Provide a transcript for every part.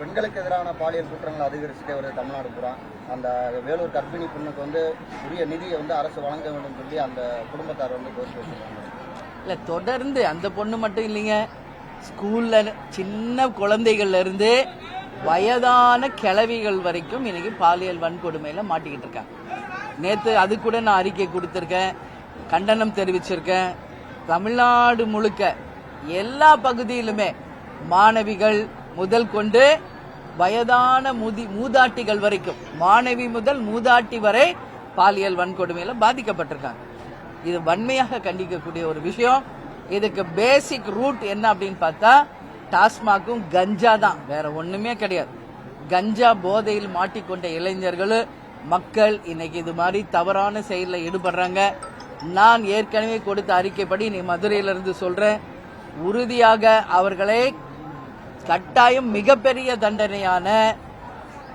பெண்களுக்கு எதிரான பாலியல் குற்றங்கள் அதிகரிச்சுட்டே வருது தமிழ்நாடு பூரா. அந்த வேலூர் கர்ப்பிணி பெண்ணுக்கு உரிய நிதியை அரசு வழங்க வேண்டும் சொல்லி அந்த குடும்பத்தார் கோரிக்கை வச்சிருக்காங்க. இல்ல, தொடர்ந்து அந்த பொண்ணு மட்டும் இல்லைங்க, ஸ்கூல்ல சின்ன குழந்தைகள்ல இருந்து வயதான கிழவிகள் வரைக்கும் இன்னைக்கு பாலியல் வன்கொடுமையில மாட்டிக்கிட்டு இருக்காங்க. நேத்து அது கூட நான் அறிக்கை கொடுத்திருக்கேன், கண்டனம் தெரிவிச்சிருக்கேன். தமிழ்நாடு முழுக்க எல்லா பகுதியிலுமே மாணவிகள் முதல் கொண்டு வயதான மூதாட்டிகள் வரைக்கும், மாணவி முதல் மூதாட்டி வரை பாலியல் வன்கொடுமையில பாதிக்கப்பட்டிருக்காங்க. இது வன்மையாக கண்டிக்கக்கூடிய ஒரு விஷயம். இதுக்கு பேசிக் ரூட் என்ன அப்படின்னு பார்த்தா டாஸ்மாக்கும் கஞ்சா தான், வேற ஒண்ணுமே கிடையாது. கஞ்சா போதையில் மாட்டிக்கொண்ட இளைஞர்கள் மக்கள் இன்னைக்கு இது மாதிரி தவறான செயலில் ஈடுபடுறாங்க. நான் ஏற்கனவே கொடுத்த அறிக்கைப்படி நீ மதுரையிலிருந்து சொல்றேன், உறுதியாக அவர்களை கட்டாயம் மிகப்பெரிய தண்டனையான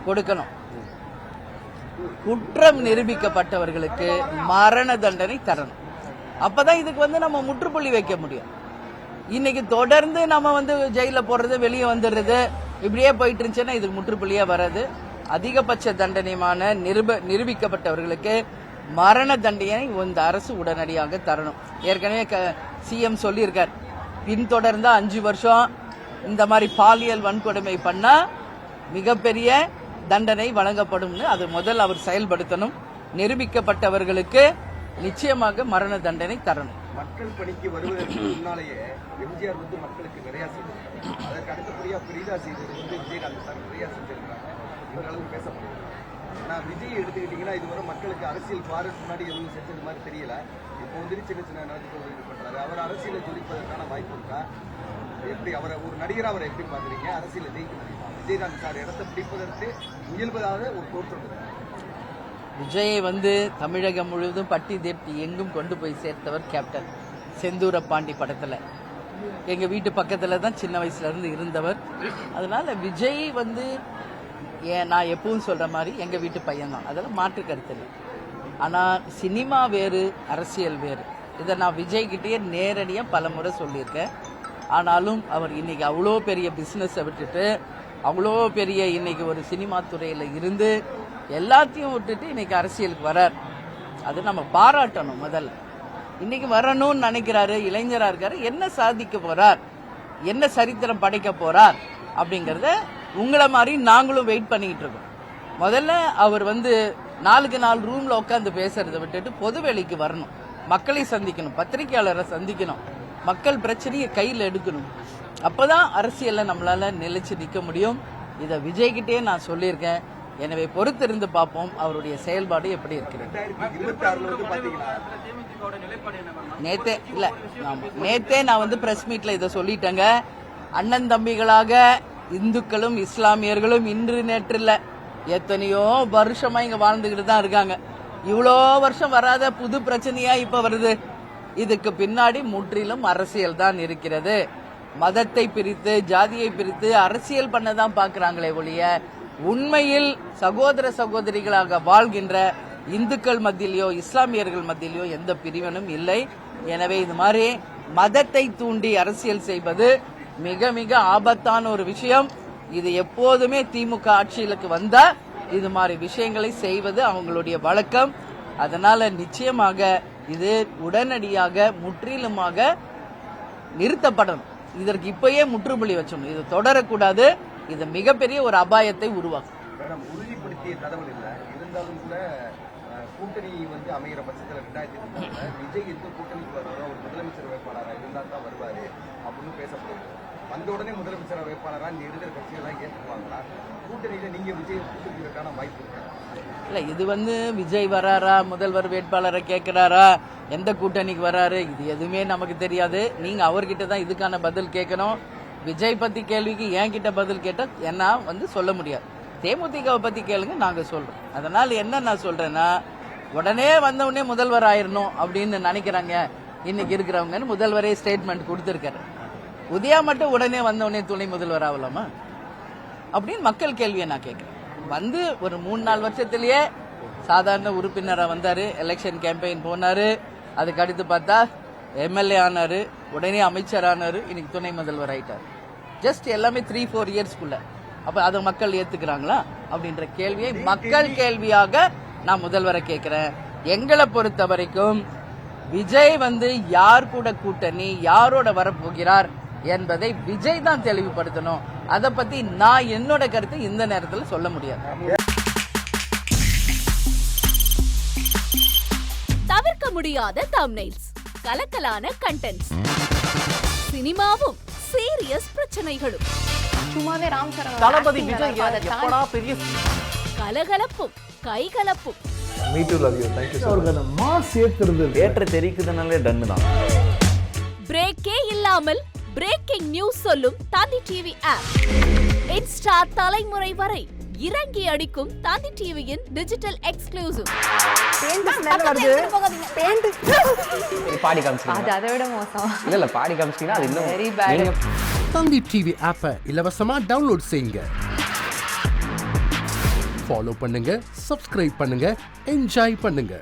கொடுக்கணும். குற்றம் நிரூபிக்கப்பட்டவர்களுக்கு மரண தண்டனை தரணும். அப்பதான் இதுக்கு நம்ம முற்றுப்புள்ளி வைக்க முடியும். இன்னைக்கு தொடர்ந்து நம்ம ஜெயில போடுறது, வெளியே வந்துடுறது, இப்படியே போயிட்டு இருந்துச்சுன்னா இதுக்கு முற்றுப்புள்ளியா வராது. அதிகபட்ச தண்டனையான நிரூபிக்கப்பட்டவர்களுக்கு மரண தண்டனை இந்த அரசு உடனடியாக தரணும். ஏற்கனவே சிஎம் சொல்லியிருக்கார், பின்தொடர்ந்தா 5 வருஷம் இந்த மாதிரி பாலியல் வன்கொடுமை பண்ணா மிகப்பெரிய தண்டனை வழங்கப்படும். அது முதல் அவர் செயல்படுத்தணும். நிரூபிக்கப்பட்டவர்களுக்கு நிச்சயமாக மரண தண்டனை தரணும். மக்கள் பணிக்கு வருவதற்கு முன்னாலேயே எம்ஜிஆர் மக்களுக்கு நிறைய செய்திருக்காங்க. அதற்கு அடுத்தபடியா பெரிதா செய்தது விஜயகாந்த் சார் நிறைய செஞ்சிருக்காங்க. இவர்களும் பேசப்படுது. ஆனா விஜய் எடுத்துக்கிட்டீங்கன்னா இதுவரை மக்களுக்கு அரசியல் பாருக்கு முன்னாடி எதுவும் செஞ்சது மாதிரி தெரியல. இப்போ சின்ன சின்ன நடத்தி பண்றாரு. அவர் அரசியலை ஜொலிப்பதற்கான வாய்ப்பு இருக்கா? எப்படி அவரை ஒரு நடிகரா அவரை எப்படி பாக்குறீங்க? அரசியலை ஜெயிக்க முடியுமா? விஜயகாந்த் சார் இடத்தை பிடிப்பதற்கு முயல்வதாக ஒரு தோற்றம். விஜயை தமிழகம் முழுவதும் பட்டி தேப்தி எங்கும் கொண்டு போய் சேர்த்தவர் கேப்டன். செந்தூர பாண்டி படத்துல எங்க வீட்டு பக்கத்துல தான் சின்ன வயசுல இருந்து இருந்தவர். அதனால விஜய் நான் எப்பவும் சொல்ற மாதிரி எங்க வீட்டு பையன் தான், அதெல்லாம் மாற்று கருத்து இல்லை. ஆனா சினிமா வேறு, அரசியல் வேறு. இதை நான் விஜய் கிட்டேயே நேரடியா பல முறை சொல்லியிருக்கேன். ஆனாலும் அவர் இன்னைக்கு அவ்வளோ பெரிய பிசினஸை விட்டுட்டு, அவ்வளோ பெரிய இன்னைக்கு ஒரு சினிமா துறையில இருந்து எல்லாத்தையும் விட்டுட்டு இன்னைக்கு அரசியலுக்கு வரார். அது நம்ம பாராட்டணும். முதல்ல இன்னைக்கு வரணும்னு நினைக்கிறாரு, இளைஞரா இருக்காரு. என்ன சாதிக்க போறார், என்ன சரித்திரம் படைக்க போறார் அப்படிங்கறத உங்களை மாதிரி நாங்களும் வெயிட் பண்ணிக்கிட்டு இருக்கோம். முதல்ல அவர் 4க்கு 4 ரூம்ல உட்காந்து பேசுறதை விட்டுட்டு பொது வேலைக்கு வரணும், மக்களை சந்திக்கணும், பத்திரிகையாளரை சந்திக்கணும், மக்கள் பிரச்சனையை கையில் எடுக்கணும். அப்பதான் அரசியல்ல நம்மளால நிலைச்சு நிற்க முடியும். இதை விஜய்கிட்டே நான் சொல்லியிருக்கேன். எனவே பொறுத்திருந்து பார்ப்போம் அவருடைய செயல்பாடு எப்படி இருக்கிறது. நேத்தே நான் பிரஸ் மீட்ல இதை சொல்லிட்டேங்க. அண்ணன் தம்பிகளாக இந்துக்களும் இஸ்லாமியர்களும் இன்று நேற்று இல்ல, எத்தனையோ வருஷமா இங்க வாழ்ந்துகிட்டு தான் இருக்காங்க. இவ்வளோ வருஷம் வராத புது பிரச்சனையா இப்ப வருது. இதுக்கு பின்னாடி முற்றிலும் அரசியல் தான் இருக்கிறது. மதத்தை பிரித்து, ஜாதியை பிரித்து அரசியல் பண்ணதான் பாக்குறாங்களே ஒழிய உண்மையில் சகோதர சகோதரிகளாக வாழ்கின்ற இந்துக்கள் மத்தியிலோ இஸ்லாமியர்கள் மத்தியிலோ எந்த பிரிவினும் இல்லை. எனவே இது மாதிரி மதத்தை தூண்டி அரசியல் செய்வது மிக மிக ஆபத்தான ஒரு விஷயம். இது எப்போதுமே திமுக ஆட்சிகளுக்கு வந்தா இது மாதிரி விஷயங்களை செய்வது அவங்களுடைய வழக்கம். அதனால நிச்சயமாக இது உடனடியாக முற்றிலுமாக நிறுத்தப்படணும். இதற்கு இப்பயே முற்றுப்புள்ளி வச்சணும். இது தொடரக்கூடாது. இது மிகப்பெரிய ஒரு அபாயத்தை உருவாக்கும். உறுதிப்படுத்திய தகவல் இல்லை இருந்தாலும் கூட கூட்டணி அமைகிற பட்சத்தில் 2024 விஜய் எந்த கூட்டணிக்கு வருவாரோ ஒரு முதலமைச்சர் வேட்பாளராக இருந்தால் தான் வருவாரு அப்படின்னு பேசப்படுது. வந்த உடனே முதலமைச்சர் வேட்பாளராக இந்த இருக்கிற கட்சியெல்லாம் ஏற்றுக்குவாங்களா? கூட்டணியில நீங்க விஜய் கூட்டணிக்கான வாய்ப்பு இருக்கா? இல்ல, இது விஜய் வராரா, முதல்வர் வேட்பாளரை கேட்கிறாரா, எந்த கூட்டணிக்கு வராரு, இது எதுவுமே நமக்கு தெரியாது. நீங்க அவர்கிட்ட தான் இதுக்கான பதில் கேட்கணும். விஜய் பத்தி கேள்விக்கு என்கிட்ட பதில் கேட்டா என்ன சொல்ல முடியாது. தேமுதிகவை பத்தி கேளுங்க, நாங்க சொல்றோம். அதனால என்ன நான் சொல்றேன்னா, உடனே வந்தவுடனே முதல்வர் ஆயிரணும் அப்படின்னு நினைக்கிறாங்க இன்னைக்கு இருக்கிறவங்க. முதல்வரே ஸ்டேட்மெண்ட் கொடுத்திருக்காரு. உதயா மட்டும் உடனே வந்தவுடனே துணை முதல்வர் ஆகலாமா அப்படின்னு மக்கள் கேள்வியை நான் கேட்கிறேன். ஒரு 3-4 வருஷத்திலேயே சாதாரண உறுப்பினராக வந்தாரு, எலெக்ஷன் கேம்பெயின் போனாரு, அதுக்கு அடுத்து பார்த்தா எம்எல்ஏ ஆனாரு, உடனே அமைச்சர் ஆனாரு, இன்னைக்கு துணை முதல்வர் ஆயிட்டாரு. ஜஸ்ட் எல்லாமே 3-4 இயர்ஸ்க்குள்ள. அப்ப அதை மக்கள் ஏத்துக்கிறாங்களா அப்படின்ற கேள்வியை மக்கள் கேள்வியாக நான் முதல்வரை கேட்கிறேன். எங்களை பொறுத்த வரைக்கும் விஜய் வந்து யார் கூட கூட்டணி, யாரோட வரப்போகிறார் என்பதை விஜய் தான் தெளிவுபடுத்தணும். அதை பத்தி நான் என்னோட கருத்தை இந்த நேரத்தில் சொல்ல முடியாது. தவிர்க்க முடியாத தம்ப்நெயில்ஸ், கலக்கலான கண்டென்ட்ஸ், சினிமாவும் சீரியஸ் பிரச்சனைகளும், சும்மாவே ராம் சரண் தளபதி விஜய் எப்படா பெரிய கலகலப்பும் கைகலப்பும், me too love you thank you அவர்கள் அந்த மாஸ் ஏத்துறது தியேட்டர் தெரிக்குதுனாலே டன்னு தான். பிரேக்கே இல்லாமல் பிரேக்கிங் நியூஸ் சொல்லும் தந்தி டிவி ஆப். இன்ஸ்டா தலைமுறை வரை இறங்கி அடிக்கும் தந்தி டிவியின் டிஜிட்டல் எக்ஸ்க்ளூசிவ். பாடி காமிச்சிங்க. அது அதை விட மோசம். இல்ல பாடி காமிச்சிங்கன்னா அது இன்னும் வெரி பேட். தந்தி டிவி ஆப்பை இலவசமா டவுன்லோட் செய்யுங்க. ஃபாலோ பண்ணுங்க, சப்ஸ்கிரைப் பண்ணுங்க, என்ஜாய் பண்ணுங்க.